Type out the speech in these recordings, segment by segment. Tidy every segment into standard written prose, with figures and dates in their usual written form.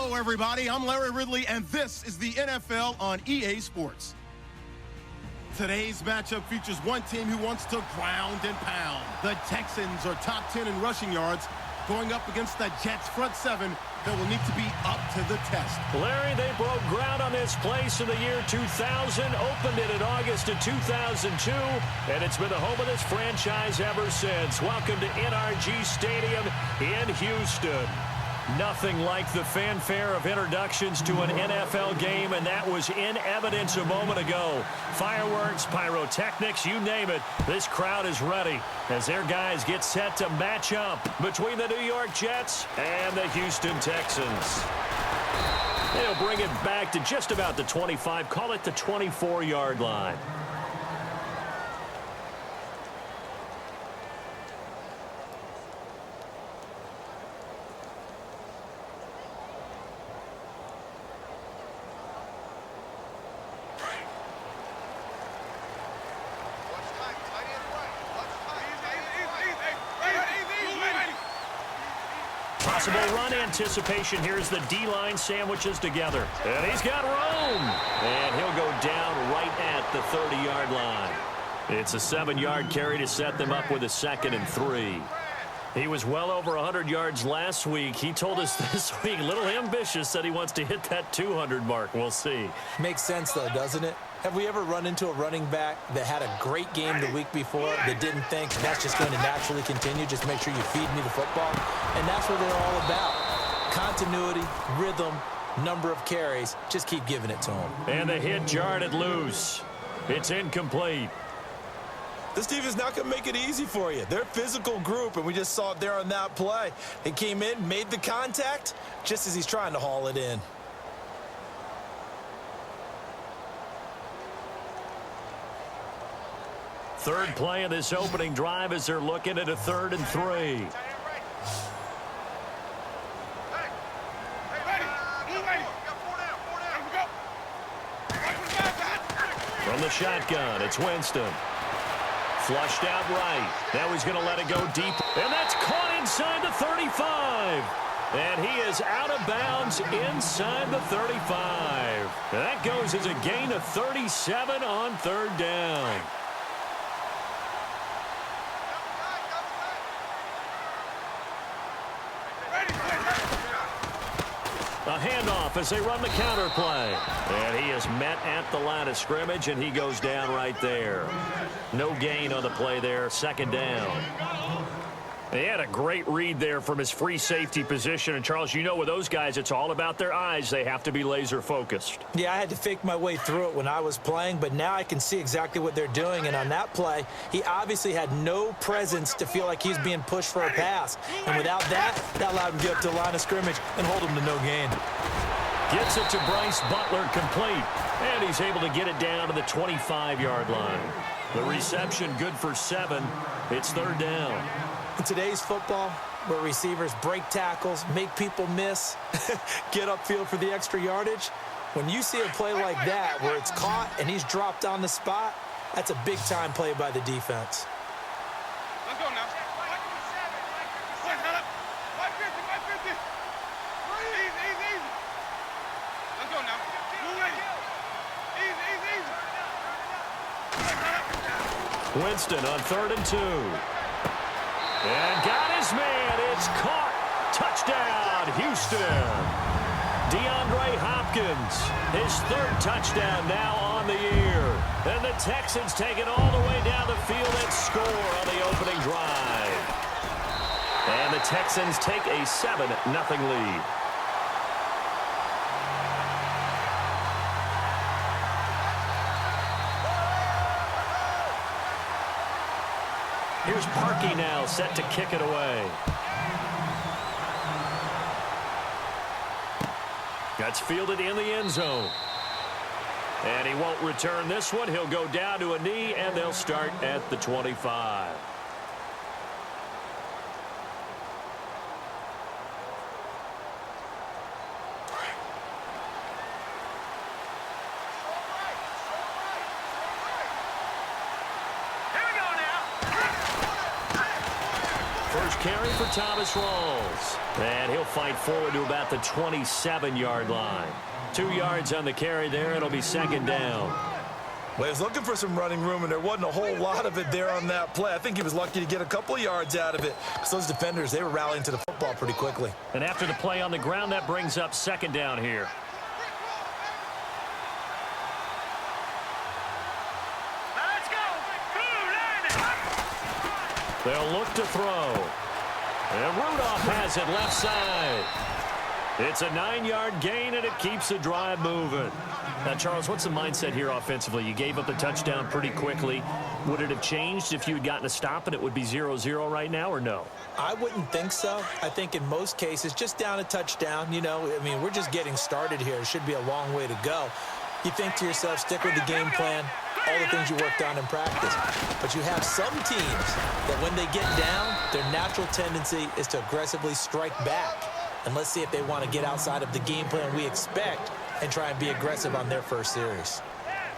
Hello, everybody. I'm Larry Ridley, and this is the NFL on EA Sports. Today's matchup features one team who wants to ground and pound. The Texans are top 10 in rushing yards, going up against the Jets' front seven that will need to be up to the test. Larry, they broke ground on this place in the year 2000, opened it in August of 2002, and it's been the home of this franchise ever since. Welcome to NRG Stadium in Houston. Nothing like the fanfare of introductions to an NFL game, and that was in evidence a moment ago. Fireworks, pyrotechnics, you name it. This crowd is ready as their guys get set to match up between the New York Jets and the Houston Texans. They'll bring it back to just about the 25, call it the 24-yard line. Possible run anticipation. Here's the D-line sandwiches together. And he's got room. And he'll go down right at the 30-yard line. It's a 7-yard carry to set them up with a 2nd and 3. He was well over 100 yards last week. He told us this week, a little ambitious, that he wants to hit that 200 mark. We'll see. Makes sense, though, doesn't it? Have we ever run into a running back that had a great game the week before that didn't think that's just going to naturally continue? Just make sure you feed me the football. And that's what they're all about. Continuity, rhythm, number of carries. Just keep giving it to them. And the hit jarred it loose. It's incomplete. This team is not going to make it easy for you. They're a physical group, and we just saw it there on that play. He came in, made the contact, just as he's trying to haul it in. Third play of this opening drive as they're looking at a 3rd and 3. From the shotgun, it's Winston. Flushed out right. Now he's going to let it go deep. And that's caught inside the 35. And he is out of bounds inside the 35. That goes as a gain of 37 on 3rd down. A handoff as they run the counter play. And he is met at the line of scrimmage, and he goes down right there. No gain on the play there, 2nd down. He had a great read there from his free safety position. And, Charles, you know with those guys, it's all about their eyes. They have to be laser-focused. Yeah, I had to fake my way through it when I was playing, but now I can see exactly what they're doing. And on that play, he obviously had no presence to feel like he's being pushed for a pass. And without that, that allowed him to get up to the line of scrimmage and hold him to no gain. Gets it to Bryce Butler, complete. And he's able to get it down to the 25-yard line. The reception good for 7. It's 3rd down. In today's football, where receivers break tackles, make people miss, get upfield for the extra yardage, when you see a play like that where it's caught and he's dropped on the spot, that's a big-time play by the defense. Let's go now. Easy. Let's go now. Easy. Winston on 3rd and 2. And got his man. It's caught. Touchdown, Houston. DeAndre Hopkins, his 3rd touchdown now on the year. And the Texans take it all the way down the field and score on the opening drive. And the Texans take a 7-0 lead. Here's Parkey now, set to kick it away. That's fielded in the end zone. And he won't return this one. He'll go down to a knee, and they'll start at the 25. First carry for Thomas Rawls. And he'll fight forward to about the 27-yard line. 2 yards on the carry there. It'll be second down. Well, he was looking for some running room, and there wasn't a whole lot of it there on that play. I think he was lucky to get a couple yards out of it, because those defenders, they were rallying to the football pretty quickly. And after the play on the ground, that brings up second down here. Let's go. They'll look to throw. And Rudolph has it left side. It's a 9-yard gain, and it keeps the drive moving. Now, Charles, what's the mindset here offensively? You gave up the touchdown pretty quickly. Would it have changed if you had gotten a stop and it would be 0-0 right now, or no? I wouldn't think so. I think in most cases, just down a touchdown, you know, I mean, we're just getting started here. It should be a long way to go. You think to yourself, stick with the game plan, all the things you worked on in practice. But you have some teams that when they get down, their natural tendency is to aggressively strike back. And let's see if they want to get outside of the game plan we expect and try and be aggressive on their first series.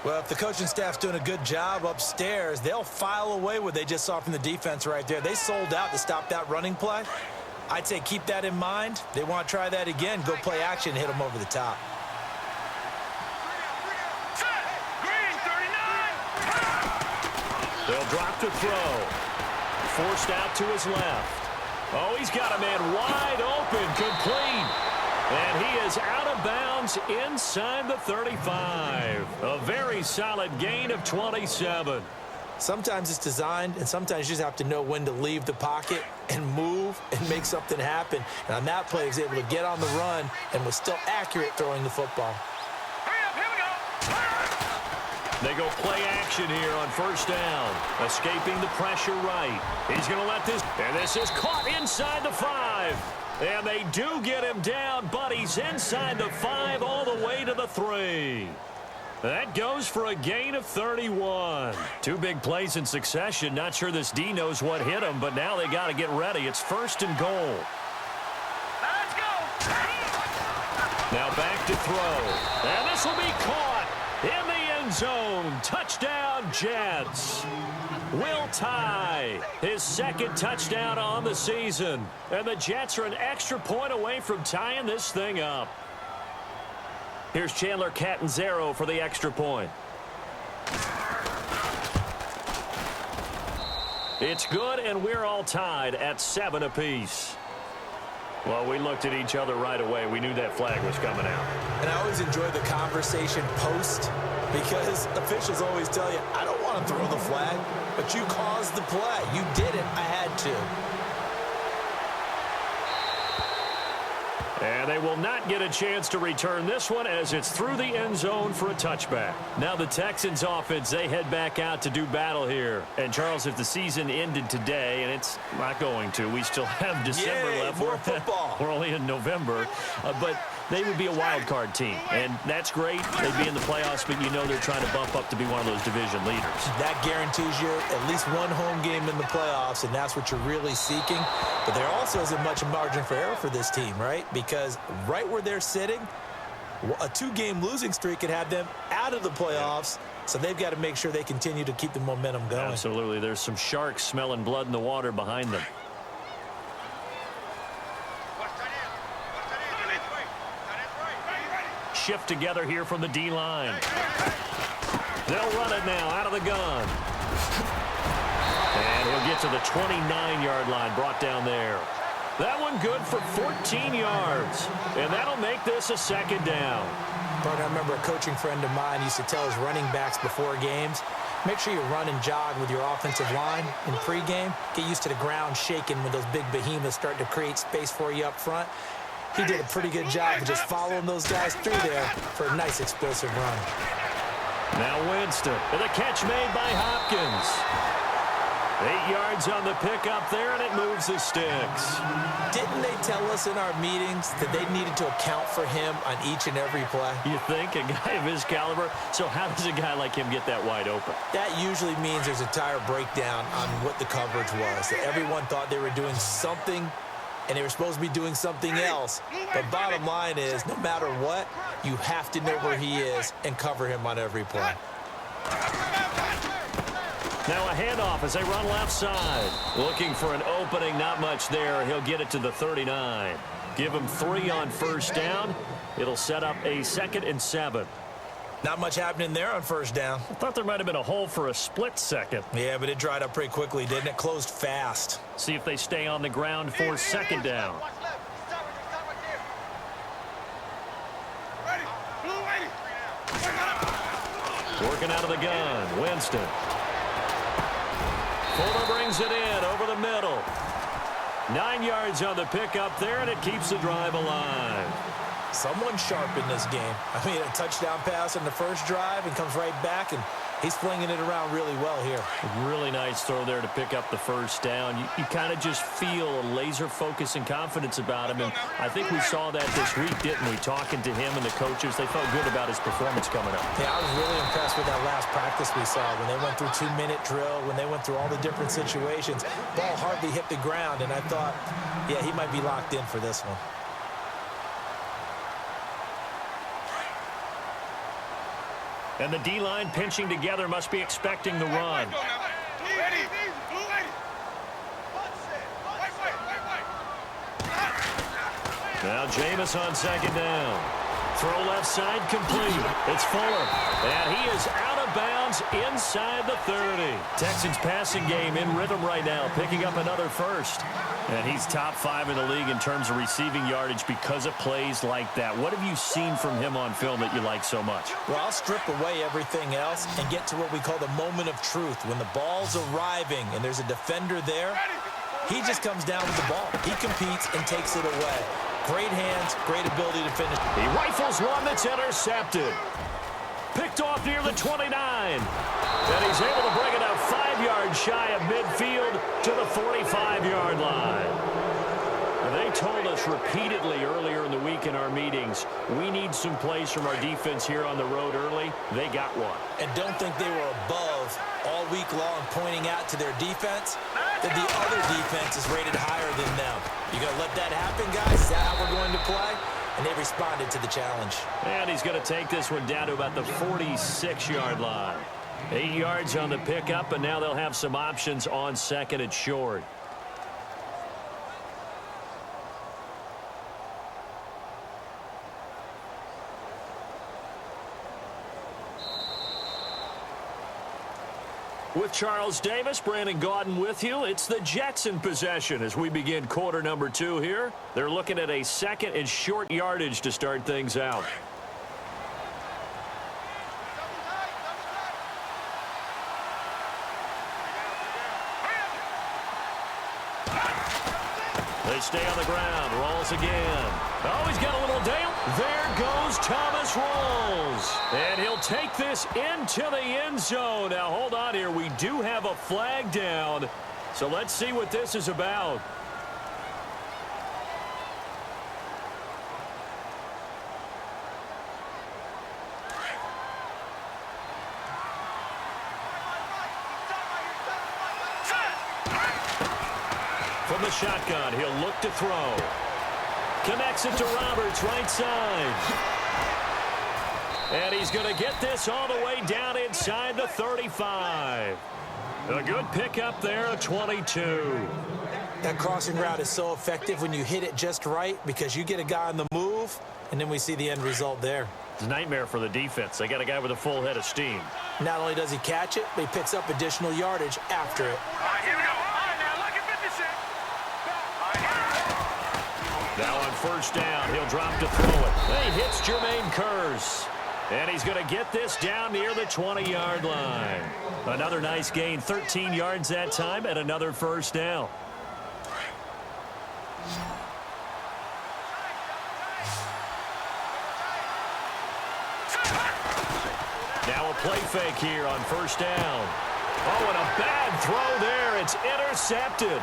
Well, if the coaching staff's doing a good job upstairs, they'll file away what they just saw from the defense right there. They sold out to stop that running play. I'd say keep that in mind. They want to try that again, go play action, and hit them over the top. They'll drop to throw. Forced out to his left. Oh, he's got a man wide open, complete. And he is out of bounds inside the 35. A very solid gain of 27. Sometimes it's designed, and sometimes you just have to know when to leave the pocket and move and make something happen. And on that play, he was able to get on the run and was still accurate throwing the football. They go play action here on first down. Escaping the pressure right. He's going to let this. And this is caught inside the 5. And they do get him down, but he's inside the 5 all the way to the 3. That goes for a gain of 31. 2 big plays in succession. Not sure this D knows what hit him, but now they got to get ready. It's first and goal. Let's go. Now back to throw. And this will be caught in the end zone. Touchdown, Jets. Will Tye, his second touchdown on the season. And the Jets are an extra point away from tying this thing up. Here's Chandler Catanzaro for the extra point. It's good, and we're all tied at 7 apiece. Well, we looked at each other right away. We knew that flag was coming out. And I always enjoy the conversation post, because officials always tell you, I don't want to throw the flag, but you caused the play. You did it. I had to. And they will not get a chance to return this one as it's through the end zone for a touchback. Now the Texans offense, they head back out to do battle here. And Charles, if the season ended today, and it's not going to, we still have December left. More football. We're only in November. But they would be a wild card team. And that's great. They'd be in the playoffs, but you know they're trying to bump up to be one of those division leaders. That guarantees you at least one home game in the playoffs, and that's what you're really seeking. But there also isn't much margin for error for this team, right? Because right where they're sitting, a 2-game losing streak could have them out of the playoffs. So they've got to make sure they continue to keep the momentum going. Absolutely. There's some sharks smelling blood in the water behind them. Shift together here from the D-line. They'll run it now out of the gun. And he'll get to the 29-yard line, brought down there. That one good for 14 yards. And that'll make this a second down. But I remember a coaching friend of mine used to tell his running backs before games, make sure you run and jog with your offensive line in pregame. Get used to the ground shaking when those big behemoths start to create space for you up front. He did a pretty good job of just following those guys through there for a nice explosive run. Now Winston, and the catch made by Hopkins. 8 yards on the pickup there, and it moves the sticks. Didn't they tell us in our meetings that they needed to account for him on each and every play? You think? A guy of his caliber? So how does a guy like him get that wide open? That usually means there's a entire breakdown on what the coverage was. That everyone thought they were doing something, and they were supposed to be doing something else. But bottom line is, no matter what, you have to know where he is and cover him on every play. Now a handoff as they run left side. Looking for an opening, not much there. He'll get it to the 39. Give him 3 on first down. It'll set up a 2nd and 7. Not much happening there on first down. I thought there might have been a hole for a split second. Yeah, but it dried up pretty quickly, didn't it? Closed fast. See if they stay on the ground for 2nd down. Working out of the gun, Winston. Fuller brings it in over the middle. 9 yards on the pickup there, and it keeps the drive alive. Someone sharp in this game. I mean, a touchdown pass on the first drive and comes right back, and he's flinging it around really well here. A really nice throw there to pick up the first down. You kind of just feel a laser focus and confidence about him, and I think we saw that this week, didn't we? Talking to him and the coaches, they felt good about his performance coming up. Yeah, I was really impressed with that last practice we saw when they went through 2-minute drill, when they went through all the different situations. Ball hardly hit the ground, and I thought, yeah, he might be locked in for this one. And the D-line pinching together, must be expecting the run. Now Jameis on 2nd down. Throw left side complete. It's Fuller. And he is out of bounds inside the 30. Texans passing game in rhythm right now, picking up another first. And he's top 5 in the league in terms of receiving yardage because of plays like that. What have you seen from him on film that you like so much? Well, I'll strip away everything else and get to what we call the moment of truth. When the ball's arriving and there's a defender there, he just comes down with the ball. He competes and takes it away. Great hands, great ability to finish. He rifles one that's intercepted. Picked off near the 29. And he's able to bring it out 5 yards shy of midfield to the 45-yard line. They told us repeatedly earlier in the week in our meetings, we need some plays from our defense here on the road early. They got one. And don't think they were above all week long pointing out to their defense that the other defense is rated higher than them. You going to let that happen, guys? Is that how we're going to play? And they responded to the challenge. And he's going to take this one down to about the 46-yard line. 8 yards on the pickup, and now they'll have some options on 2nd and short. With Charles Davis, Brandon Gaudin with you. It's the Jets in possession as we begin quarter number 2 here. They're looking at a 2nd and short yardage to start things out. They stay on the ground. Rolls again. Oh, he's got a little down. There goes Thomas Rolls. And he'll take this into the end zone. Now, hold on here. We do have a flag down. So let's see what this is about. From the shotgun, he'll look to throw. Connects it to Roberts, right side. And he's going to get this all the way down inside the 35. A good pickup there, a 22. That crossing route is so effective when you hit it just right because you get a guy on the move, and then we see the end result there. It's a nightmare for the defense. They got a guy with a full head of steam. Not only does he catch it, but he picks up additional yardage after it. Here we go. Now on first down, he'll drop to throw it. He hits Jermaine Kearse. And he's going to get this down near the 20-yard line. Another nice gain, 13 yards that time, and another first down. Now a play fake here on first down. Oh, and a bad throw there. It's intercepted.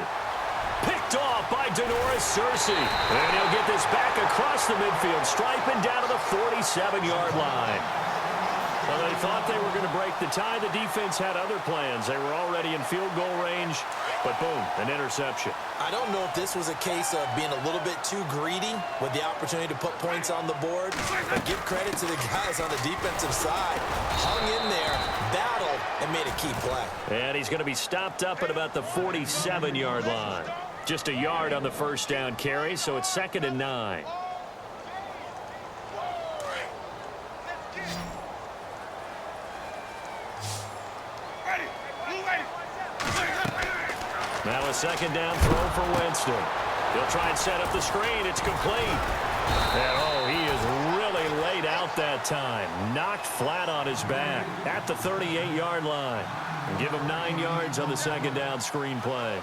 Picked off by Denoris Searcy. And he'll get this back across the midfield, striping down to the 47-yard line. Well, they thought they were going to break the tie. The defense had other plans. They were already in field goal range, but boom, an interception. I don't know if this was a case of being a little bit too greedy with the opportunity to put points on the board, but give credit to the guys on the defensive side. Hung in there, battled, and made a key play. And he's going to be stopped up at about the 47-yard line. Just a yard on the first down carry, so it's 2nd and 9. Now a 2nd down throw for Winston. He'll try and set up the screen. It's complete. And, oh, he is really laid out that time. Knocked flat on his back at the 38-yard line. And give him 9 yards on the 2nd down screen play.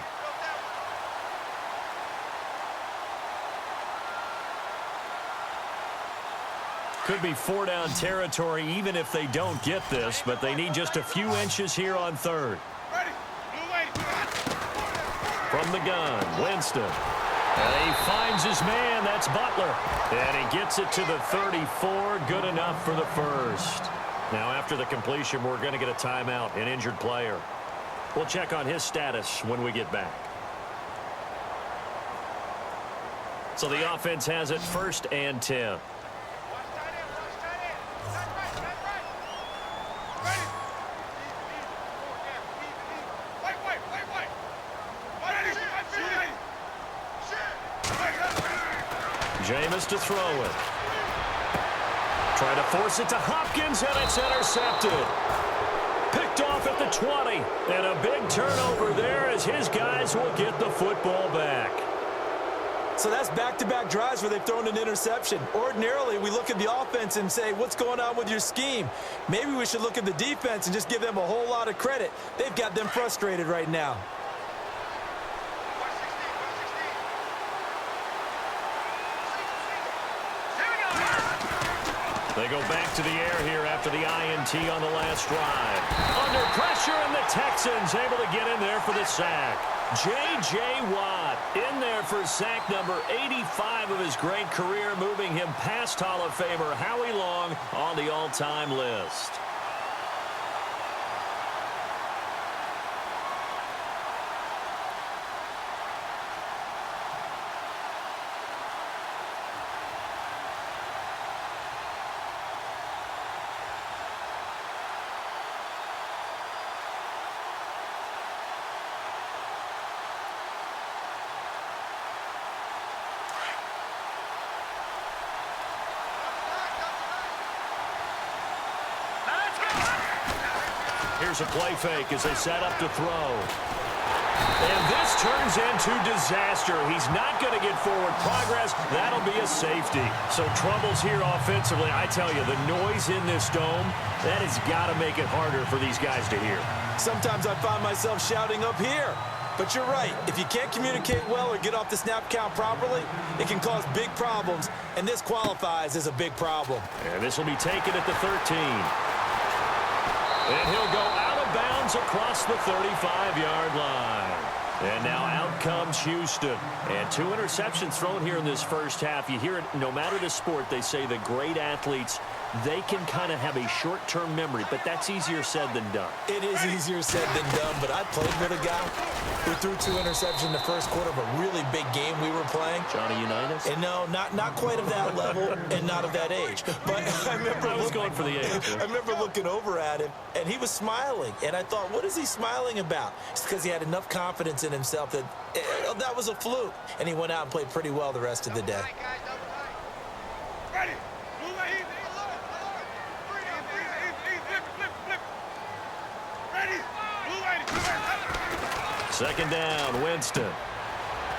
Could be 4-down territory even if they don't get this, but they need just a few inches here on 3rd. From the gun, Winston. And he finds his man. That's Butler. And he gets it to the 34. Good enough for the first. Now, after the completion, we're going to get a timeout, an injured player. We'll check on his status when we get back. So the offense has it 1st and 10. Jameis to throw it. Trying to force it to Hopkins, and it's intercepted. Picked off at the 20. And a big turnover there as his guys will get the football back. So that's back-to-back drives where they've thrown an interception. Ordinarily, we look at the offense and say, what's going on with your scheme? Maybe we should look at the defense and just give them a whole lot of credit. They've got them frustrated right now. They go back to the air here after the INT on the last drive. Under pressure, and the Texans able to get in there for the sack. J.J. Watt in there for sack number 85 of his great career, moving him past Hall of Famer Howie Long on the all-time list. Here's a play fake as they set up to throw. And this turns into disaster. He's not going to get forward progress. That'll be a safety. So troubles here offensively. I tell you, the noise in this dome, that has got to make it harder for these guys to hear. Sometimes I find myself shouting up here. But you're right. If you can't communicate well or get off the snap count properly, it can cause big problems. And this qualifies as a big problem. And this will be taken at the 13. And he'll go out of bounds across the 35-yard line. And now out comes Houston. And 2 interceptions thrown here in this first half. You hear it, no matter the sport, they say the great athletes, they can kind of have a short-term memory, but that's easier said than done. It is easier said than done, but I played with a guy who threw 2 interceptions in the first quarter of a really big game we were playing. Johnny Unitas? And no, not quite of that level and not of that age. But I was going for the age. I remember looking over at him, and he was smiling. And I thought, what is he smiling about? It's because he had enough confidence in himself that that was a fluke. And he went out and played pretty well the rest of the day. Ready. 2nd down, Winston.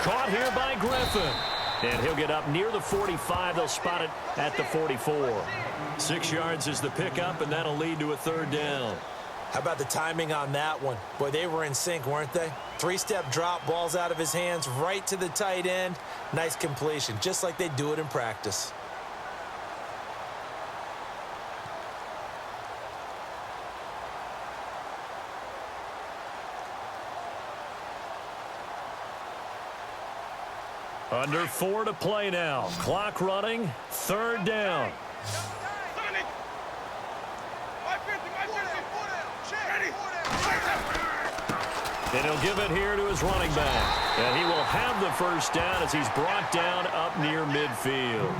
Caught here by Griffin. And he'll get up near the 45. They'll spot it at the 44. 6 yards is the pickup, and that'll lead to a 3rd down. How about the timing on that one? Boy, they were in sync, weren't they? 3-step drop, balls out of his hands, right to the tight end. Nice completion, just like they do it in practice. Under 4 to play now. Clock running. 3rd down. And he'll give it here to his running back. And he will have the first down as he's brought down up near midfield.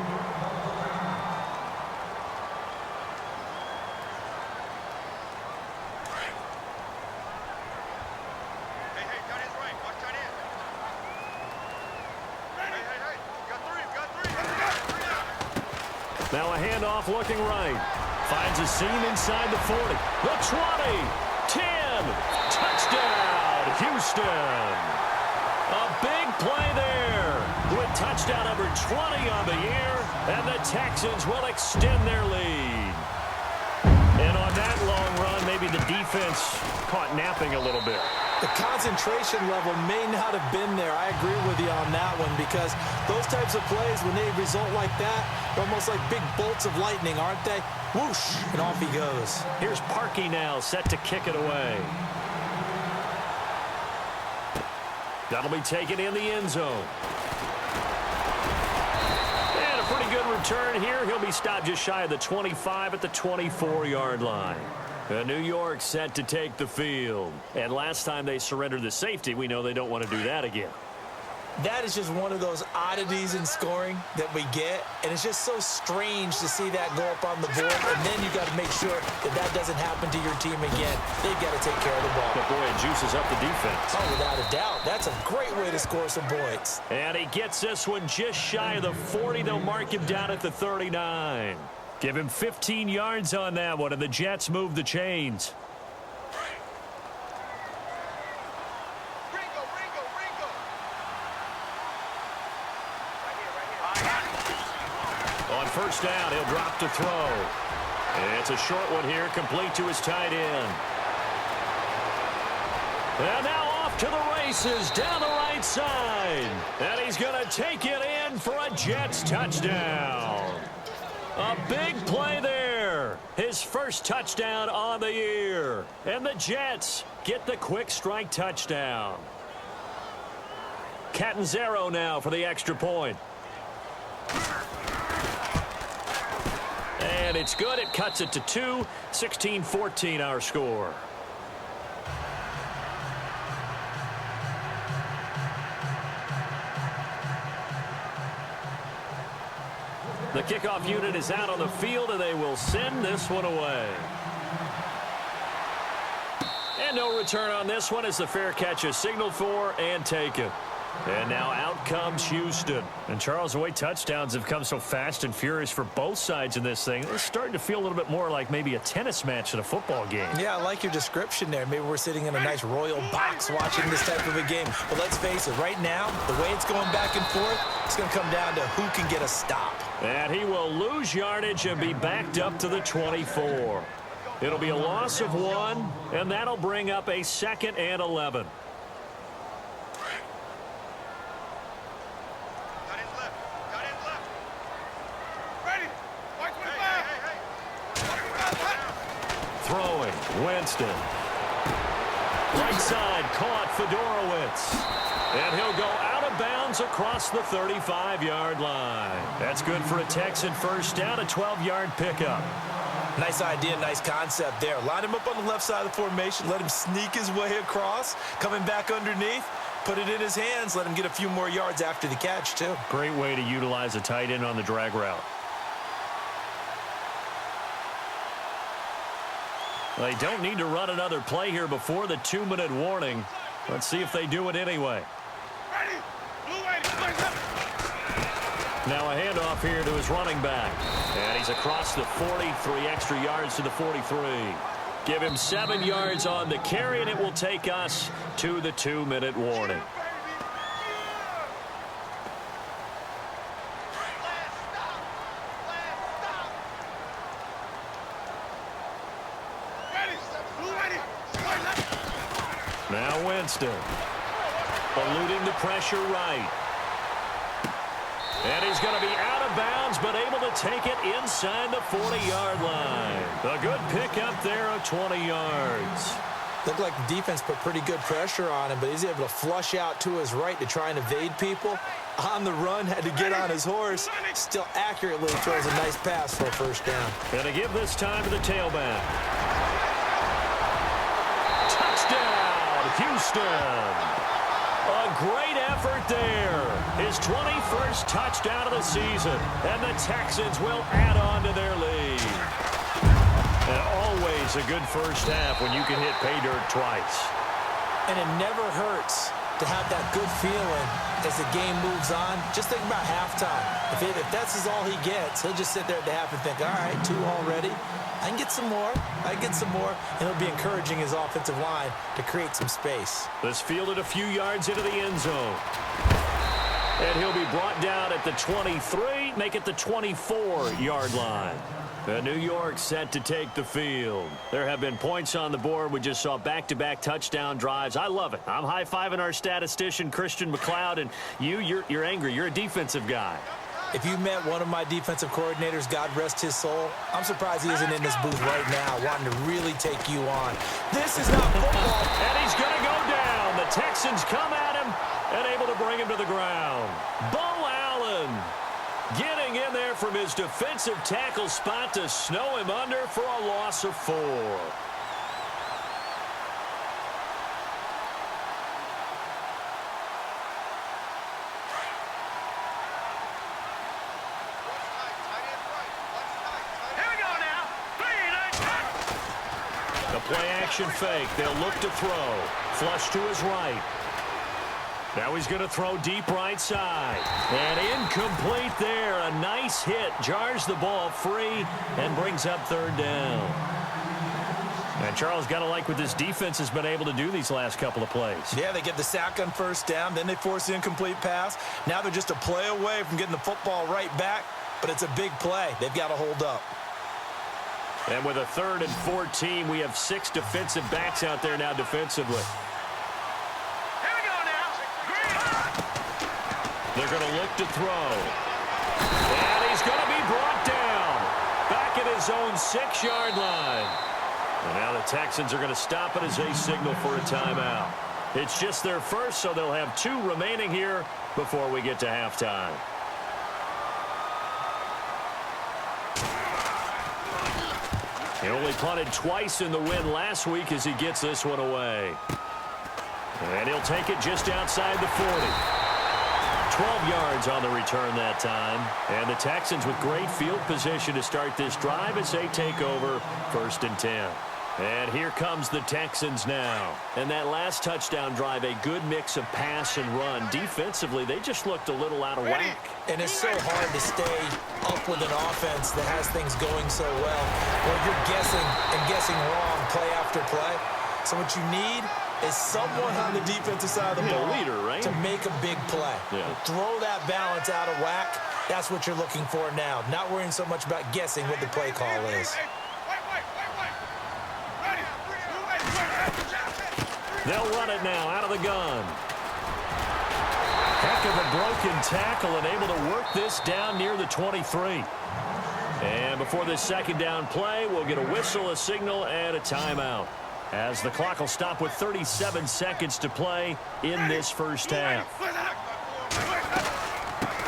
Now a handoff looking right. Finds a seam inside the 40. The 20. 10. Touchdown, Houston. A big play there with touchdown number 20 on the year, and the Texans will extend their lead. And on that long run, maybe the defense caught napping a little bit. The concentration level may not have been there. I agree with you on that one, because those types of plays, when they result like that, they're almost like big bolts of lightning, aren't they? Whoosh, and off he goes. Here's Parkey now, set to kick it away. That'll be taken in the end zone. And a pretty good return here. He'll be stopped just shy of the 25 at the 24-yard line. New York set to take the field. And last time they surrendered the safety, we know they don't want to do that again. That is just one of those oddities in scoring that we get, and it's just so strange to see that go up on the board, and then you got to make sure that that doesn't happen to your team again. They've got to take care of the ball. But boy, it juices up the defense. Oh, without a doubt. That's a great way to score some points. And he gets this one just shy of the 40. They'll mark him down at the 39. Give him 15 yards on that one, and the Jets move the chains. On first down, he'll drop to throw. It's a short one here, complete to his tight end. And now off to the races down the right side. And he's going to take it in for a Jets touchdown. A big play there. His first touchdown on the year. And the Jets get the quick strike touchdown. Catanzaro now for the extra point. And it's good. It cuts it to 2. 16-14 our score. The kickoff unit is out on the field, and they will send this one away. And no return on this one as the fair catch is signaled for and taken. And now out comes Houston. And Charles, the way touchdowns have come so fast and furious for both sides in this thing, it's starting to feel a little bit more like maybe a tennis match in a football game. Yeah, I like your description there. Maybe we're sitting in a nice royal box watching this type of a game. But let's face it, right now, the way it's going back and forth, it's going to come down to who can get a stop. And he will lose yardage and be backed up to the 24. It'll be a loss of 1, and that'll bring up a 2nd and 11. Throwing, Winston. Right side, caught Fedorowicz. And he'll go out of bounds across the 35-yard line. That's good for a Texan first down, a 12-yard pickup. Nice idea, nice concept there. Line him up on the left side of the formation, let him sneak his way across, coming back underneath, put it in his hands, let him get a few more yards after the catch, too. Great way to utilize a tight end on the drag route. They don't need to run another play here before the 2-minute warning. Let's see if they do it anyway. Now a handoff here to his running back. And he's across the 40, 3 extra yards to the 43. Give him 7 yards on the carry, and it will take us to the 2-minute warning. Now Winston, eluding the pressure right. And he's going to be out of bounds, but able to take it inside the 40-yard line. A good pickup there of 20 yards. Looked like the defense put pretty good pressure on him, but he's able to flush out to his right to try and evade people. On the run, had to get on his horse. Still accurately throws a nice pass for a first down. Going to give this time to the tailback. Touchdown, Houston. A great effort there. His 21st touchdown of the season. And the Texans will add on to their lead. And always a good first half when you can hit pay dirt twice. And it never hurts to have that good feeling as the game moves on. Just think about halftime. If that's all he gets, he'll just sit there at the half and think, all right, 2 already. I can get some more. And it'll be encouraging his offensive line to create some space. This fielded a few yards into the end zone. And he'll be brought down at the 23, make it the 24-yard line. The New York set to take the field. There have been points on the board. We just saw back-to-back touchdown drives. I love it. I'm high-fiving our statistician, Christian McLeod, and you're angry. You're a defensive guy. If you met one of my defensive coordinators, God rest his soul, I'm surprised he isn't in this booth right now wanting to really take you on. This is not football. And he's going to go down. The Texans come at him and able to bring him to the ground. Bo Allen getting in there from his defensive tackle spot to snow him under for a loss of 4. Play-action fake. They'll look to throw. Flush to his right. Now he's going to throw deep right side. And incomplete there. A nice hit. Jars the ball free and brings up 3rd down. And Charles, got to like what this defense has been able to do these last couple of plays. Yeah, they get the sack on 1st down. Then they force the incomplete pass. Now they're just a play away from getting the football right back. But it's a big play. They've got to hold up. And with a 3rd and 14, we have 6 defensive backs out there now defensively. Here we go now. They're going to look to throw. And he's going to be brought down. Back at his own 6-yard line. And now the Texans are going to stop it as they signal for a timeout. It's just their first, so they'll have 2 remaining here before we get to halftime. He only punted twice in the win last week as he gets this one away. And he'll take it just outside the 40. 12 yards on the return that time. And the Texans with great field position to start this drive as they take over 1st and 10. And here comes the Texans now. And that last touchdown drive, a good mix of pass and run. Defensively, they just looked a little out of whack. And it's so hard to stay up with an offense that has things going so well, where you're guessing wrong play after play. So what you need is someone on the defensive side of the ball leader, right? to make a big play. Yeah. Throw that balance out of whack. That's what you're looking for now. Not worrying so much about guessing what the play call is. They'll run it now out of the gun. Heck of a broken tackle and able to work this down near the 23. And before this 2nd down play, we'll get a whistle, a signal, and a timeout. As the clock will stop with 37 seconds to play in this 1st half.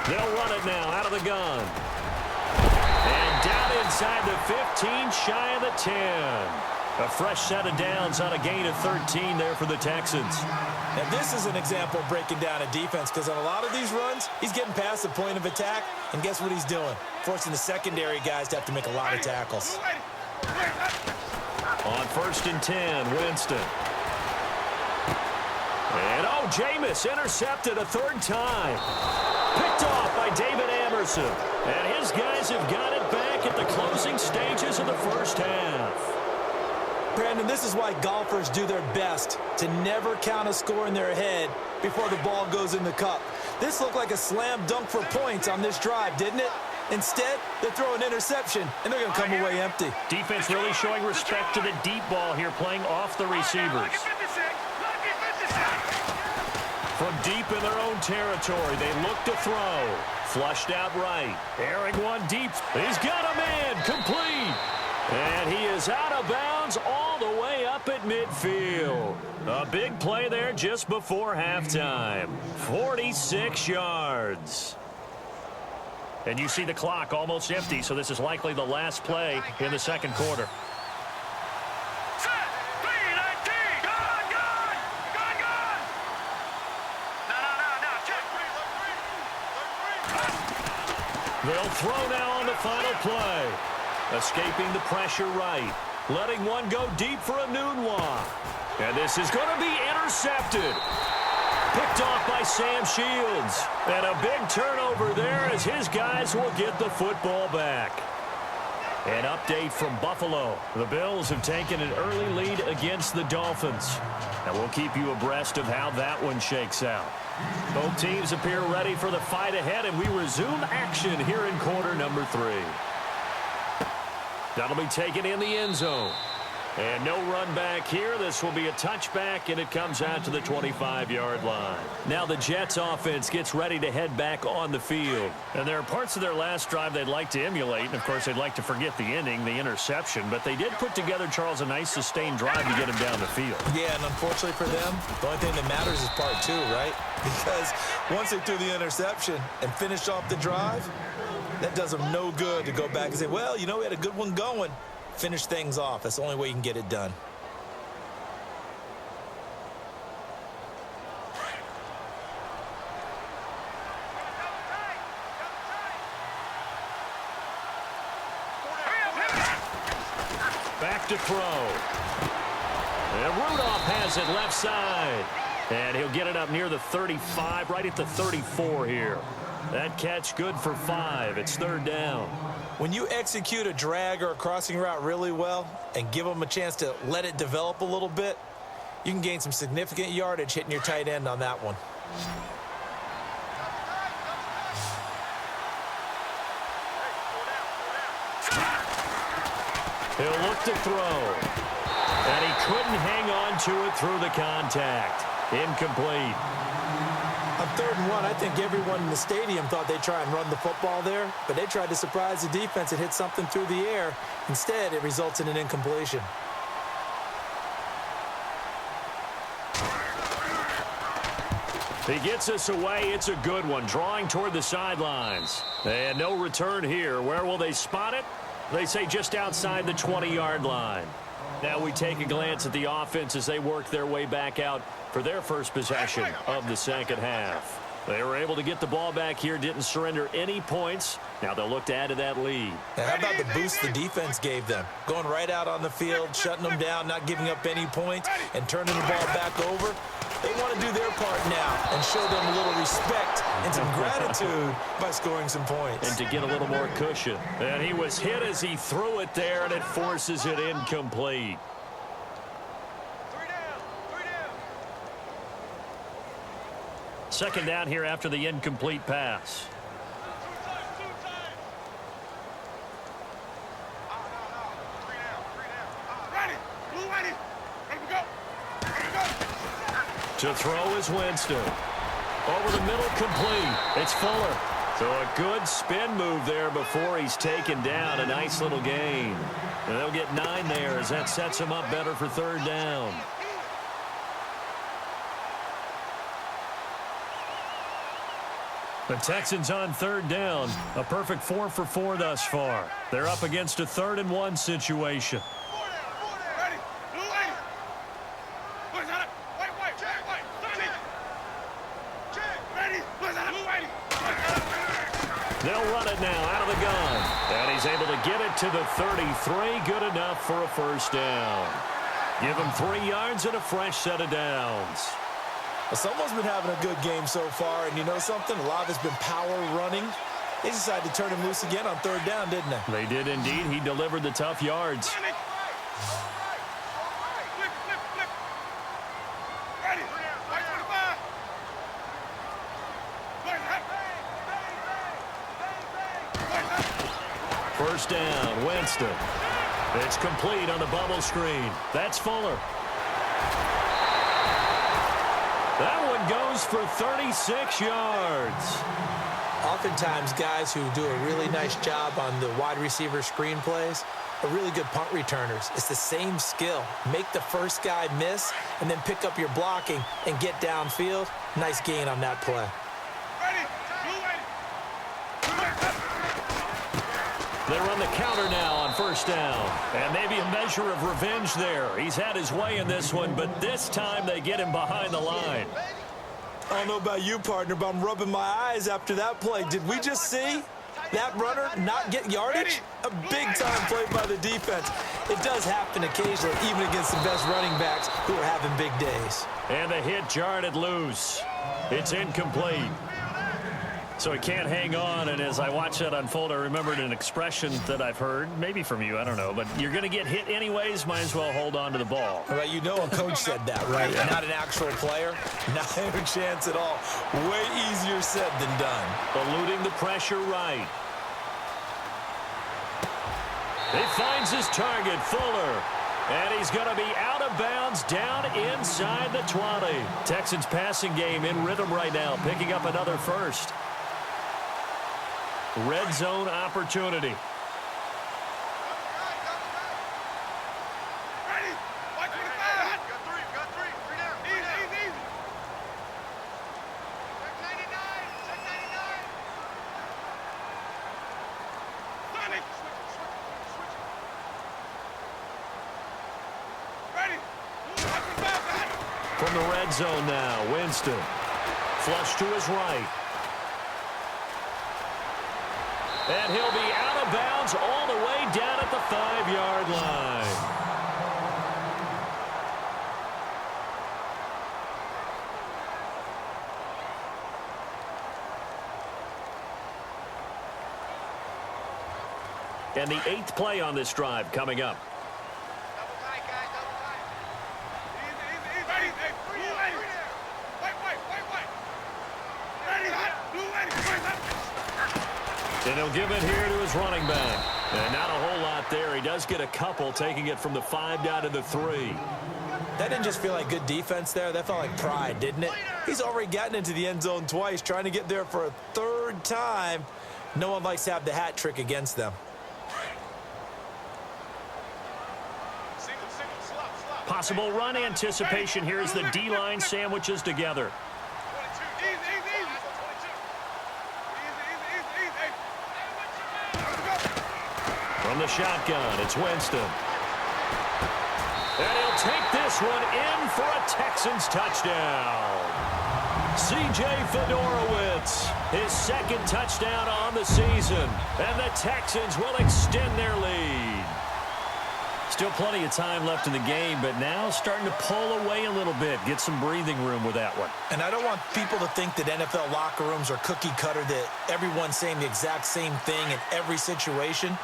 They'll run it now out of the gun. And down inside the 15, shy of the 10. A fresh set of downs on a gain of 13 there for the Texans. Now this is an example of breaking down a defense, because on a lot of these runs, he's getting past the point of attack, and guess what he's doing? Forcing the secondary guys to have to make a lot of tackles. On 1st and 10, Winston. And Jameis intercepted a 3rd time. Picked off by David Amerson. And his guys have got it back at the closing stages of the 1st half. Brandon, this is why golfers do their best to never count a score in their head before the ball goes in the cup. This looked like a slam dunk for points on this drive, didn't it? Instead, they throw an interception, and they're going to come away empty. Defense really showing respect to the deep ball here, playing off the receivers. From deep in their own territory, they look to throw. Flushed out right. Airing one deep. He's got a man. Complete. And he is out of bounds all the way up at midfield. A big play there just before halftime. 46 yards. And you see the clock almost empty, so this is likely the last play in the 2nd quarter. They'll throw now on the final play. Escaping the pressure right. Letting one go deep for a Nunwa. And this is going to be intercepted. Picked off by Sam Shields. And a big turnover there as his guys will get the football back. An update from Buffalo. The Bills have taken an early lead against the Dolphins. And we'll keep you abreast of how that one shakes out. Both teams appear ready for the fight ahead, and we resume action here in quarter number 3. That'll be taken in the end zone. And no run back here. This will be a touchback, and it comes out to the 25-yard line. Now the Jets offense gets ready to head back on the field. And there are parts of their last drive they'd like to emulate. And, of course, they'd like to forget the ending, the interception. But they did put together, Charles, a nice sustained drive to get him down the field. Yeah, and unfortunately for them, the only thing that matters is part 2, right? Because once they threw the interception and finished off the drive, that does them no good to go back and say, well, you know, we had a good one going. Finish things off. That's the only way you can get it done. Back to throw. And Rudolph has it left side. And he'll get it up near the 35, right at the 34 here. That catch good for 5. It's third down. When you execute a drag or a crossing route really well and give them a chance to let it develop a little bit, you can gain some significant yardage hitting your tight end on that one. He'll look to throw. And he couldn't hang on to it through the contact. Incomplete. On 3rd and 1, I think everyone in the stadium thought they'd try and run the football there, but they tried to surprise the defense and hit something through the air. Instead, it results in an incompletion. He gets us away. It's a good one. Drawing toward the sidelines. And no return here. Where will they spot it? They say just outside the 20-yard line. Now we take a glance at the offense as they work their way back out for their first possession of the second half. They were able to get the ball back here, didn't surrender any points. Now they'll look to add to that lead. And how about the boost the defense gave them? Going right out on the field, shutting them down, not giving up any points, and turning the ball back over. They want to do their part now and show them a little respect and some gratitude by scoring some points. And to get a little more cushion. And he was hit as he threw it there, and it forces it incomplete. 3 down. 3 down. Second down here after the incomplete pass. Two times. No. 3 down. Ready. Blue ready. Ready to go. Ready to go. To throw is Winston. Over the middle, complete. It's Fuller. So a good spin move there before he's taken down. A nice little gain. And they'll get 9 there as that sets him up better for third down. The Texans on third down. A perfect 4 for 4 thus far. They're up against a 3rd and 1 situation. Ready. Blue ready. Where's that? White. Check. White. Check. Ready. Where's that? Blue ready. They'll run it now out of the gun. And he's able to get it to the 33. Good enough for a first down. Give him 3 yards and a fresh set of downs. Well, someone's been having a good game so far, and you know something? A lot of it's been power running. They decided to turn him loose again on third down, didn't they? They did indeed. He delivered the tough yards. Flip. Ready. White 25. First down, Winston. It's complete on the bubble screen. That's Fuller. That one goes for 36 yards. Oftentimes, guys who do a really nice job on the wide receiver screen plays are really good punt returners. It's the same skill. Make the first guy miss and then pick up your blocking and get downfield. Nice gain on that play. Ready. Blue ready. They run the counter now on first down. And maybe a measure of revenge there. He's had his way in this one, but this time they get him behind the line. I don't know about you, partner, but I'm rubbing my eyes after that play. Did we just see that runner not get yardage? A big-time play by the defense. It does happen occasionally, even against the best running backs who are having big days. And the hit jarred it loose. It's incomplete. So he can't hang on, and as I watch that unfold, I remembered an expression that I've heard, maybe from you, I don't know, but you're going to get hit anyways, might as well hold on to the ball. Well, you know a coach said that, right? Yeah. Not an actual player. Not a chance at all. Way easier said than done. Eluding the pressure right. He finds his target, Fuller. And he's going to be out of bounds down inside the 20. Texans passing game in rhythm right now, picking up another first. Red zone opportunity. Ready. Watch 25. Got three. Three down. Easy. Check 99. Check 99. Sonic. Switch. Ready. Watch 25. From the red zone now, Winston. Flush to his right. And he'll be out of bounds all the way down at the 5-yard line. And the 8th play on this drive coming up. Double tight, guys. Double tight. Easy. Ready. Hey, blue lady. White. Ready. Hot. Blue lady. And he'll give it here to his running back. And not a whole lot there. He does get a couple, taking it from the 5 down to the 3. That didn't just feel like good defense there. That felt like pride, didn't it? He's already gotten into the end zone twice, trying to get there for a 3rd time. No one likes to have the hat trick against them. Slop. Possible run anticipation here as the D-line sandwiches together. 22. Easy. From the shotgun, it's Winston. And he'll take this one in for a Texans touchdown. C.J. Fedorowicz, his 2nd touchdown on the season. And the Texans will extend their lead. Still plenty of time left in the game, but now starting to pull away a little bit. Get some breathing room with that one. And I don't want people to think that NFL locker rooms are cookie cutter, that everyone's saying the exact same thing in every situation.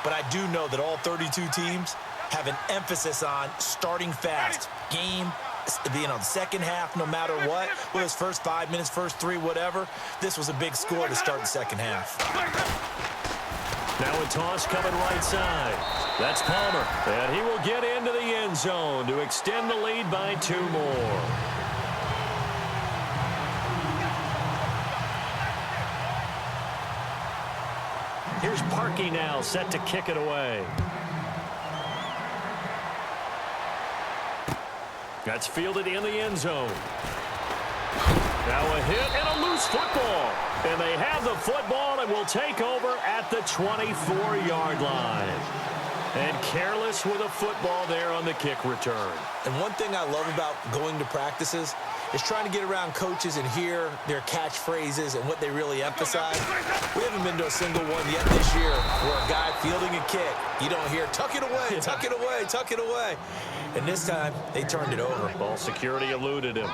But I do know that all 32 teams have an emphasis on starting fast. Game, the second half, no matter what. Whether it's first 5 minutes, first 3, whatever. This was a big score to start the second half. Now a toss coming right side. That's Palmer. And he will get into the end zone to extend the lead by 2 more. Here's Parkey now, set to kick it away. That's fielded in the end zone. Now a hit and a loose football. And they have the football and will take over at the 24-yard line. And careless with a football there on the kick return. And one thing I love about going to practices is trying to get around coaches and hear their catchphrases and what they really emphasize. We haven't been to a single one yet this year where a guy fielding a kick, you don't hear, tuck it away, tuck it away, tuck it away. And this time, they turned it over. Ball security eluded him.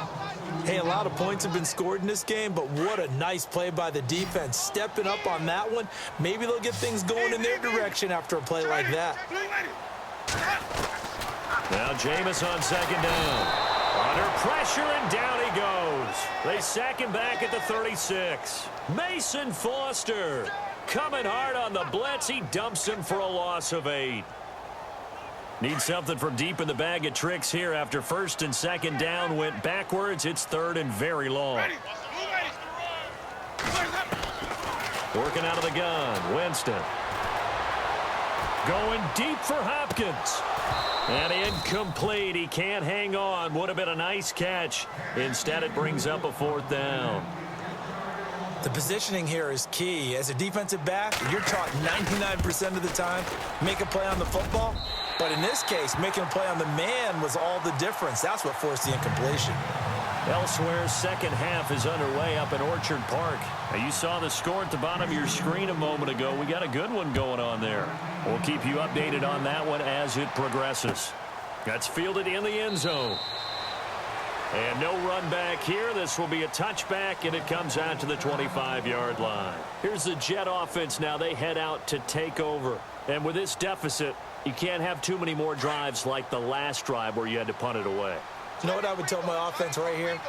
Hey, a lot of points have been scored in this game, but what a nice play by the defense. Stepping up on that one, maybe they'll get things going in their direction after a play like that. Now Jameis on 2nd down. Under pressure, and down he goes. They sack him back at the 36. Mason Foster coming hard on the blitz. He dumps him for a loss of 8. Need something from deep in the bag of tricks here after 1st and 2nd down went backwards. It's 3rd and very long. Working out of the gun, Winston. Going deep for Hopkins. And incomplete. He can't hang on. Would have been a nice catch. Instead, it brings up a 4th down. The positioning here is key. As a defensive back, you're taught 99% of the time, make a play on the football. But in this case, making a play on the man was all the difference. That's what forced the incompletion. Elsewhere, second half is underway up in Orchard Park. Now, you saw the score at the bottom of your screen a moment ago. We got a good one going on there. We'll keep you updated on that one as it progresses. That's fielded in the end zone. And no run back here. This will be a touchback, and it comes out to the 25-yard line. Here's the Jet offense now. They head out to take over. And with this deficit, you can't have too many more drives like the last drive where you had to punt it away. You know what I would tell my offense right here?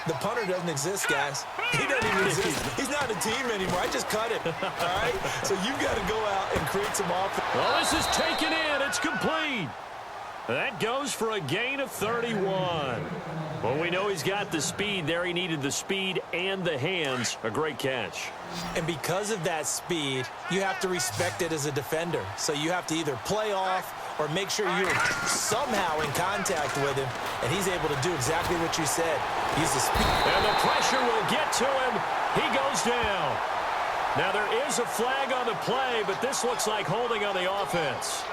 The punter doesn't exist, guys. He doesn't even exist. He's not a team anymore. I just cut him, all right? So you've got to go out and create some offense. Well, this is taken in. It's complete. That goes for a gain of 31. Well, we know he's got the speed there. He needed the speed and the hands. A great catch. And because of that speed, you have to respect it as a defender. So you have to either play off or make sure you're somehow in contact with him, and he's able to do exactly what you said. Use the speed. And the pressure will get to him. He goes down. Now, there is a flag on the play, but this looks like holding on the offense.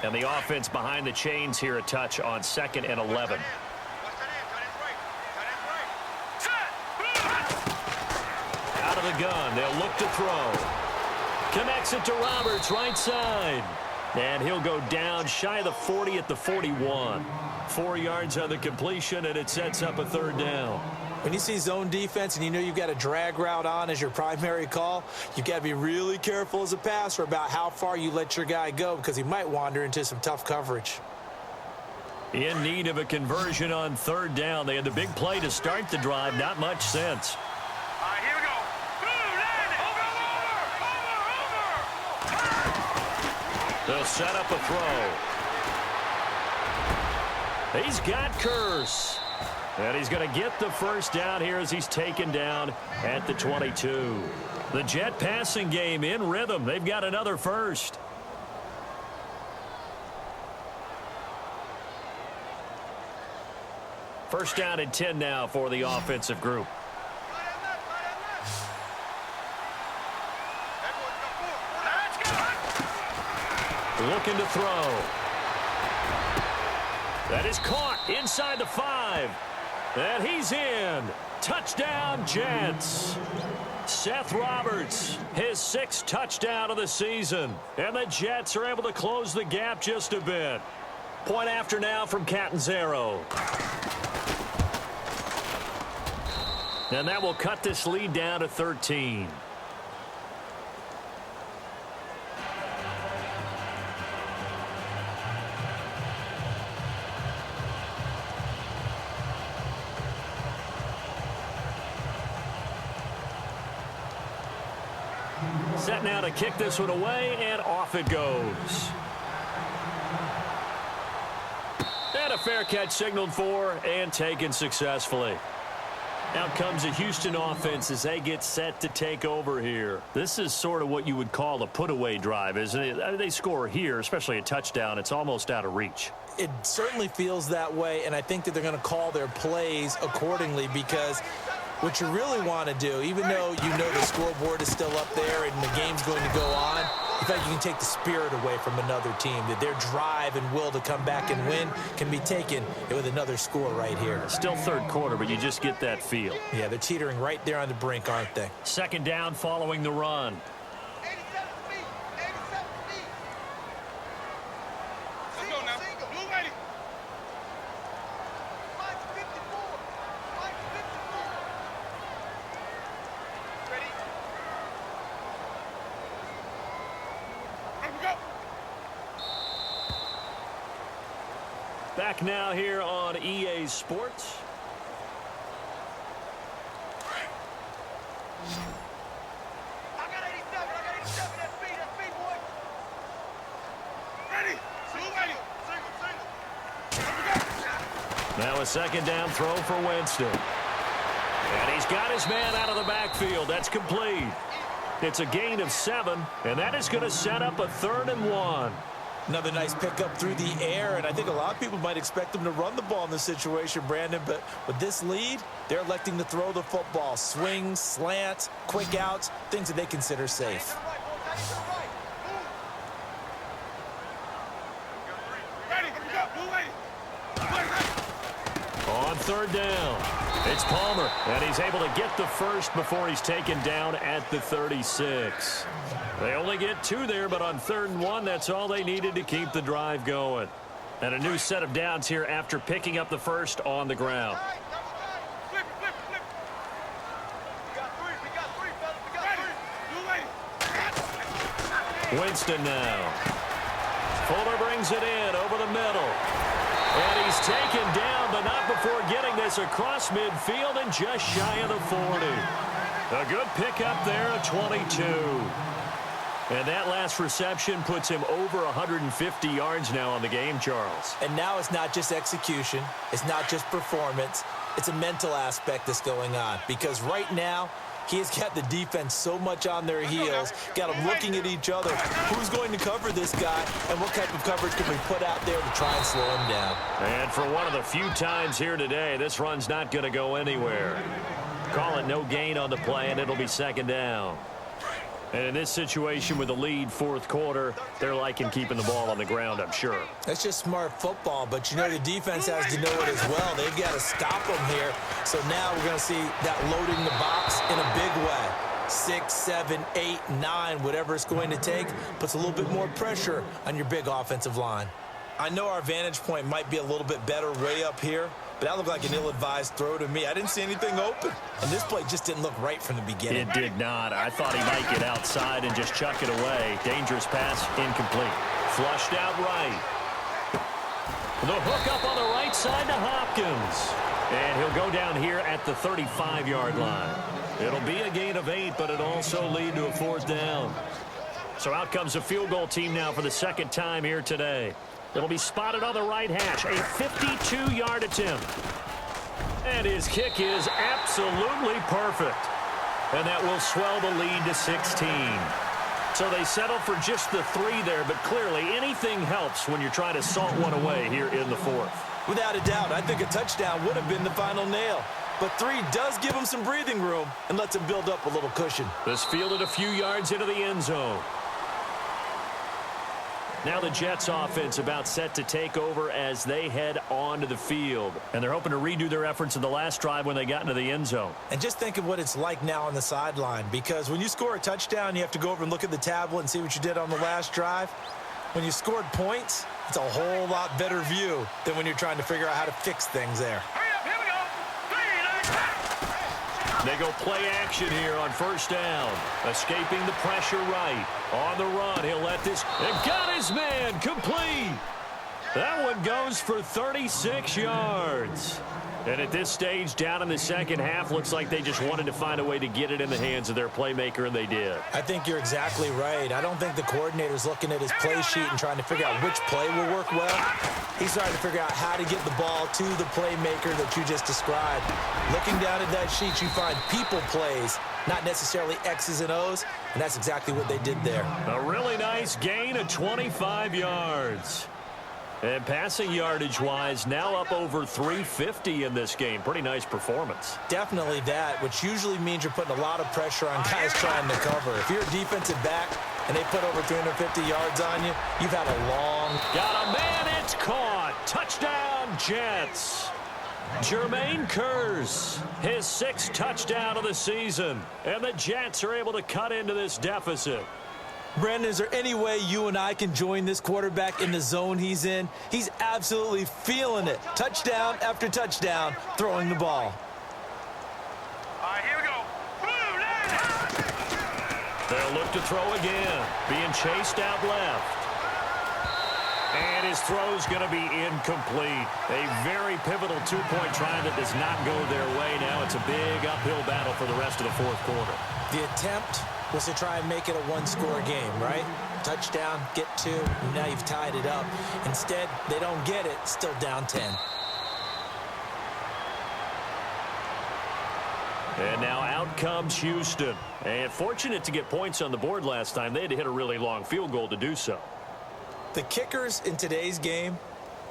And the offense behind the chains here, a touch on 2nd and 11. Out of the gun, they'll look to throw. Connects it to Roberts, right side. And he'll go down shy of the 40 at the 41. 4 yards on the completion, and it sets up a third down. When you see zone defense and you know you've got a drag route on as your primary call, you've got to be really careful as a passer about how far you let your guy go because he might wander into some tough coverage. In need of a conversion on third down. They had the big play to start the drive. Not much sense. All right, here we go. Over. They'll set up a throw. He's got Curse. And he's going to get the first down here as he's taken down at the 22. The Jet passing game in rhythm. They've got another first. First down and 10 now for the offensive group. Looking to throw. That is caught inside the 5. And he's in. Touchdown, Jets. Seth Roberts, his 6th touchdown of the season. And the Jets are able to close the gap just a bit. Point after now from Catanzaro. And that will cut this lead down to 13. Set now to kick this one away, and off it goes. And a fair catch signaled for and taken successfully. Out comes the Houston offense as they get set to take over here. This is sort of what you would call a put-away drive, isn't it? They score here, especially a touchdown. It's almost out of reach. It certainly feels that way, and I think that they're going to call their plays accordingly because what you really want to do, even though you know the scoreboard is still up there and the game's going to go on, in fact, you can take the spirit away from another team, that their drive and will to come back and win can be taken with another score right here. Still third quarter, but you just get that feel. Yeah, they're teetering right there on the brink, aren't they? Second down following the run. 87 feet. 87 feet. Let's go now. Blue lady. Mike's 54. Mike's 54. Ready? Here we go. Back now here on EA Sports. I got 87. That's speed. That's speed, boy. Ready? Blue lady. Single. Here we go. Now a second down throw for Winston. And he's got his man out of the backfield. That's complete. It's a gain of 7, and that is going to set up a 3rd and 1. Another nice pickup through the air, and I think a lot of people might expect them to run the ball in this situation, Brandon, but with this lead, they're electing to throw the football. Swings, slants, quick outs, things that they consider safe. On third down, it's Palmer, and he's able to get the first before he's taken down at the 36. They only get 2 there, but on 3rd and 1, that's all they needed to keep the drive going. And a new set of downs here after picking up the first on the ground. Winston now. Fuller brings it in over the middle. And he's taken down, but not before getting this across midfield and just shy of the 40. A good pickup there at 22. And that last reception puts him over 150 yards now on the game, Charles. And now it's not just execution. It's not just performance. It's a mental aspect that's going on. Because right now, he has got the defense so much on their heels, got them looking at each other. Who's going to cover this guy, and what type of coverage can we put out there to try and slow him down? And for one of the few times here today, this run's not going to go anywhere. Call it no gain on the play, and it'll be 2nd down. And in this situation with the lead 4th quarter, they're liking keeping the ball on the ground, I'm sure. That's just smart football, but you know the defense has to know it as well. They've got to stop them here. So now we're going to see that loading the box in a big way. 6, 7, 8, 9, whatever it's going to take, puts a little bit more pressure on your big offensive line. I know our vantage point might be a little bit better way up here, but that looked like an ill-advised throw to me. I didn't see anything open, and this play just didn't look right from the beginning. It did not. I thought he might get outside and just chuck it away. Dangerous pass, incomplete. Flushed out right. The hook up on the right side to Hopkins. And he'll go down here at the 35-yard line. It'll be a gain of 8, but it'll also lead to a 4th down. So out comes a field goal team now for the 2nd time here today. It'll be spotted on the right hash, a 52-yard attempt. And his kick is absolutely perfect. And that will swell the lead to 16. So they settle for just the 3 there, but clearly anything helps when you're trying to salt one away here in the 4th. Without a doubt, I think a touchdown would have been the final nail. But 3 does give him some breathing room and lets him build up a little cushion. This fielded a few yards into the end zone. Now the Jets offense about set to take over as they head onto the field. And they're hoping to redo their efforts in the last drive when they got into the end zone. And just think of what it's like now on the sideline, because when you score a touchdown, you have to go over and look at the tablet and see what you did on the last drive. When you scored points, it's a whole lot better view than when you're trying to figure out how to fix things there. They go play action here on 1st down. Escaping the pressure right. On the run, he'll let this. And got his man complete. That one goes for 36 yards. And at this stage, down in the 2nd half, looks like they just wanted to find a way to get it in the hands of their playmaker, and they did. I think you're exactly right. I don't think the coordinator's looking at his play sheet and trying to figure out which play will work well. He's trying to figure out how to get the ball to the playmaker that you just described. Looking down at that sheet, you find people plays, not necessarily X's and O's, and that's exactly what they did there. A really nice gain of 25 yards. And passing yardage-wise, now up over 350 in this game. Pretty nice performance. Definitely that, which usually means you're putting a lot of pressure on guys trying to cover. If you're a defensive back and they put over 350 yards on you, you've had a long... Got a man, it's caught. Touchdown, Jets. Jermaine Kearse, his 6th touchdown of the season. And the Jets are able to cut into this deficit. Brandon, is there any way you and I can join this quarterback in the zone he's in? He's absolutely feeling it. Touchdown after touchdown, throwing the ball. All right, here we go. They'll look to throw again. Being chased out left. And his throw's going to be incomplete. A very pivotal 2-point try that does not go their way. Now it's a big uphill battle for the rest of the 4th quarter. The attempt was to try and make it a 1-score game, right? Touchdown, get 2, and now you've tied it up. Instead, they don't get it, still down 10. And now out comes Houston. And fortunate to get points on the board last time. They had to hit a really long field goal to do so. The kickers in today's game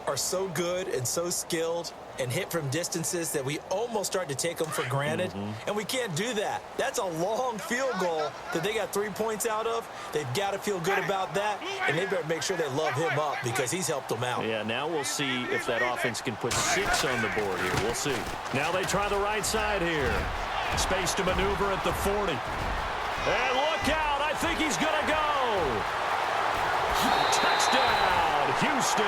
are so good and so skilled and hit from distances that we almost start to take them for granted, and we can't do that. That's a long field goal that they got 3 points out of. They've got to feel good about that, and they better make sure they love him up because he's helped them out. Yeah, now we'll see if that offense can put 6 on the board here. We'll see. Now they try the right side here. Space to maneuver at the 40. And look out. I think he's going to go. Touchdown, Houston.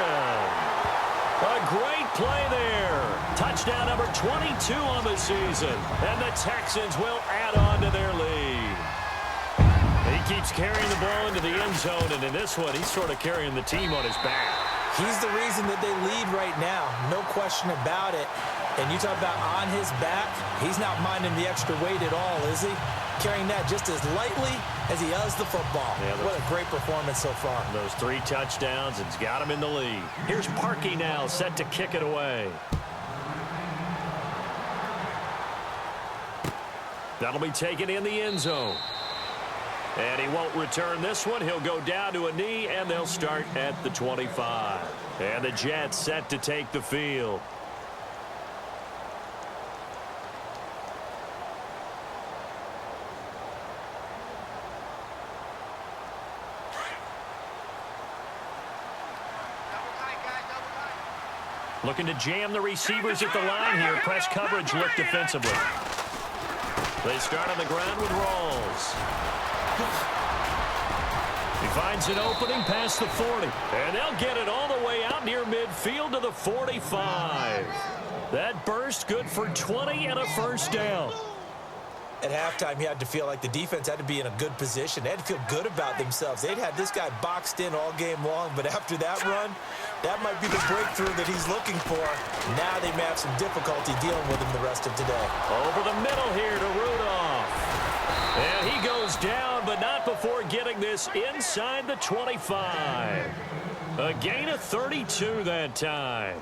A great play there. Touchdown number 22 on the season. And the Texans will add on to their lead. He keeps carrying the ball into the end zone, and in this one, he's sort of carrying the team on his back. He's the reason that they lead right now. No question about it. And you talk about on his back, he's not minding the extra weight at all, is he? Carrying that just as lightly as he does the football. Yeah, what a great performance so far. Those 3 touchdowns, it's got him in the lead. Here's Parkey now, set to kick it away. That'll be taken in the end zone. And he won't return this one. He'll go down to a knee, and they'll start at the 25. And the Jets set to take the field. Looking to jam the receivers at the line here. Press coverage look defensively. They start on the ground with Rawls. He finds an opening past the 40. And they'll get it all the way out near midfield to the 45. That burst good for 20 and a first down. At halftime, you had to feel like the defense had to be in a good position. They had to feel good about themselves. They'd had this guy boxed in all game long, but after that run, that might be the breakthrough that he's looking for. Now they may have some difficulty dealing with him the rest of today. Over the middle here to Rudolph. And he goes down, but not before getting this inside the 25. A gain of 32 that time.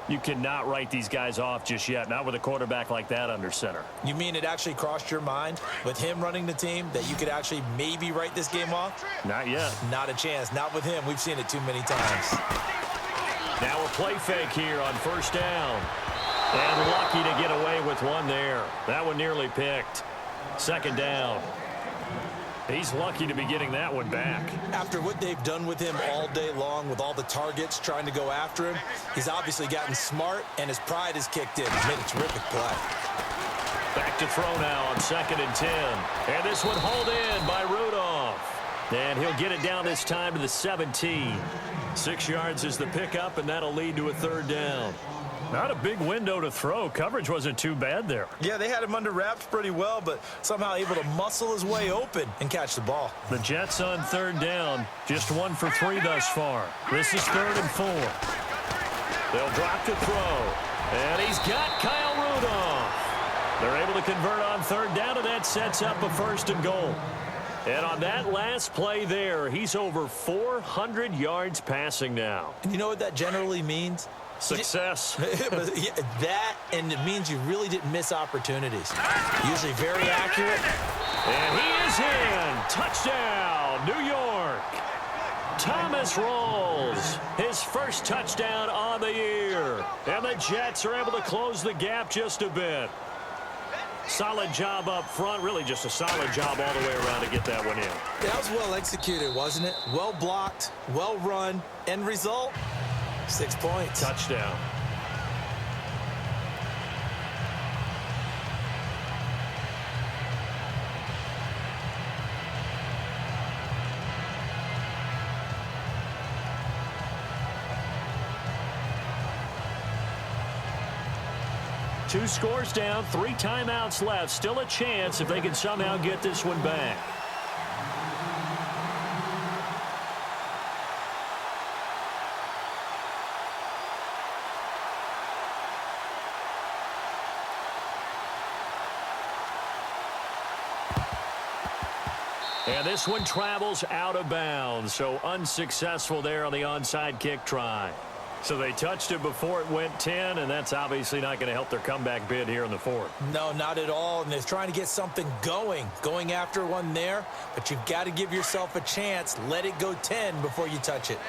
You cannot write these guys off just yet, not with a quarterback like that under center. You mean it actually crossed your mind with him running the team that you could actually maybe write this game off? Not yet. Not a chance. Not with him. We've seen it too many times. Now a play fake here on first down. And lucky to get away with one there. That one nearly picked. Second down. He's lucky to be getting that one back. After what they've done with him all day long with all the targets trying to go after him, he's obviously gotten smart and his pride has kicked in. He's made a terrific play. Back to throw now on 2nd and 10. And this one hauled in by Rudolph. And he'll get it down this time to the 17. 6 yards is the pickup, and that'll lead to a third down. Not a big window to throw. Coverage wasn't too bad there. Yeah, they had him under wraps pretty well, but somehow able to muscle his way open and catch the ball. The Jets on third down. Just 1 for 3 thus far. This is 3rd and 4. They'll drop to throw. And he's got Kyle Rudolph. They're able to convert on third down, and that sets up a 1st and goal. And on that last play there, he's over 400 yards passing now. And you know what that generally means? Success. That, and it means you really didn't miss opportunities. Usually very accurate. And he is in. Touchdown, New York. Thomas Rawls, his first touchdown on the year. And the Jets are able to close the gap just a bit. Solid job up front. Really just a solid job all the way around to get that one in. That was well executed, wasn't it? Well blocked, well run. End result? 6 points. Touchdown. Two scores down, 3 timeouts left. Still a chance if they can somehow get this one back. And this one travels out of bounds, so unsuccessful there on the onside kick try. So they touched it before it went 10, and that's obviously not going to help their comeback bid here in the 4th. No, not at all, and they're trying to get something going after one there, but you've got to give yourself a chance. Let it go 10 before you touch it.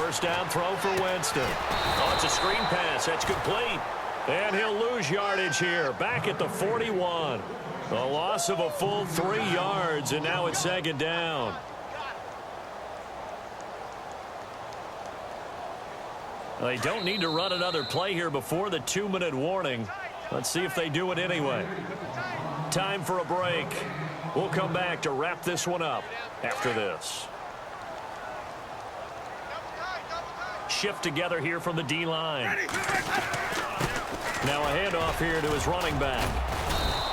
First down throw for Winston. Oh, it's a screen pass. That's complete. And he'll lose yardage here. Back at the 41. A loss of a full 3 yards, and now it's second down. They don't need to run another play here before the 2-minute warning. Let's see if they do it anyway. Time for a break. We'll come back to wrap this one up after this. Shift together here from the D-line. Now a handoff here to his running back.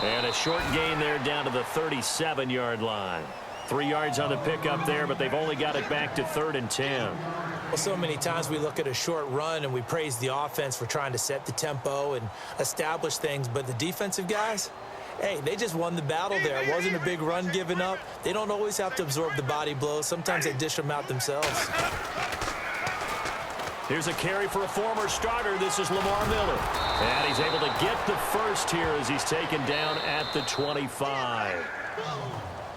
And a short gain there down to the 37-yard line. 3 yards on the pickup there, but they've only got it back to 3rd and 10. Well, so many times we look at a short run and we praise the offense for trying to set the tempo and establish things, but the defensive guys, hey, they just won the battle there. It wasn't a big run given up. They don't always have to absorb the body blows. Sometimes they dish them out themselves. Here's a carry for a former starter. This is Lamar Miller. And he's able to get the first here as he's taken down at the 25.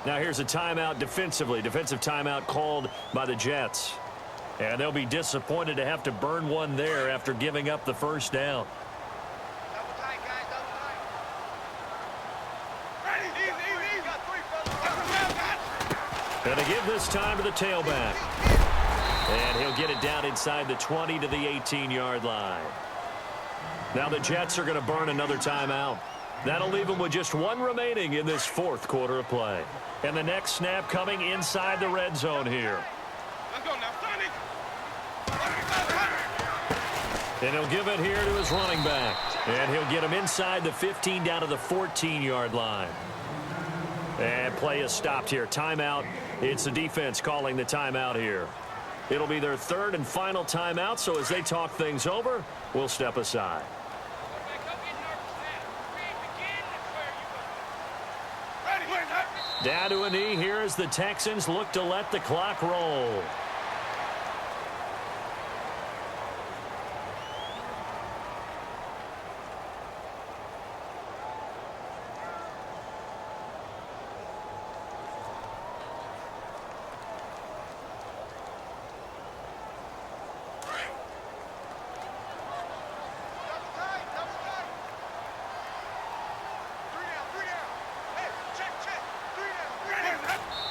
Now here's a timeout defensively. Defensive timeout called by the Jets. And they'll be disappointed to have to burn one there after giving up the first down. Double tight, guys, double tight. Ready, easy. Got 3 fellas. And to give this time to the tailback. And he'll get it down inside the 20 to the 18-yard line. Now the Jets are going to burn another timeout. That'll leave them with just 1 remaining in this 4th quarter of play. And the next snap coming inside the red zone here. Let's go now, Sonny. And he'll give it here to his running back. And he'll get him inside the 15 down to the 14-yard line. And play is stopped here. Timeout. It's the defense calling the timeout here. It'll be their 3rd and final timeout, so as they talk things over, we'll step aside. Down to a knee here as the Texans look to let the clock roll.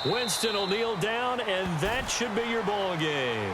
Winston will kneel down, and that should be your ball game.